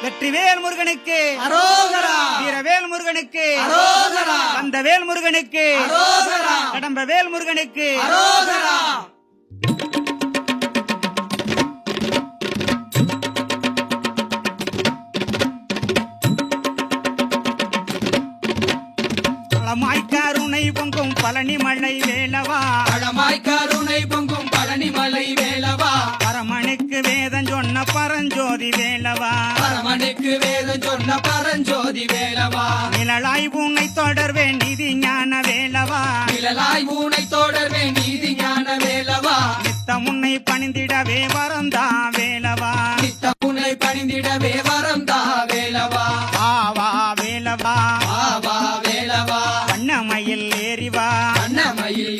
வெற்றிவேல் முருகனுக்கு அரோகரா, வீரவேல் முருகனுக்கு அரோகரா, கந்தவேல் முருகனுக்கு அரோகரா, கடம்பவேல் முருகனுக்கு அரோகரா. பழமாய் கருணை பொங்கும் பழனி மலை வேலவா, பழமாய் கருணை பொங்கும் பழனிமலை வேலவா, பரமனுக்கு வேதம் சொன்ன பரஞ்சோதி வேலவா, பரமனுக்கு வேதம் சொன்ன பரஞ்சோதி வேலவா, நிழலாய் உன்னை தொடர்வேன் நிதி ஞான வேலவா, நிழலாய் ஊனை தொடர்வே நீதி ஞான வேலவா, நித்தம் உன்னை பணிந்திடவே வரந்தா வேலவா, நித்த உன்னை பணிந்திடவே வரம் தா வேலவா, ஆவா வேலவா, ஆவா வேலவா, வண்ணமயில் ஏறிவா, அன்னமயில்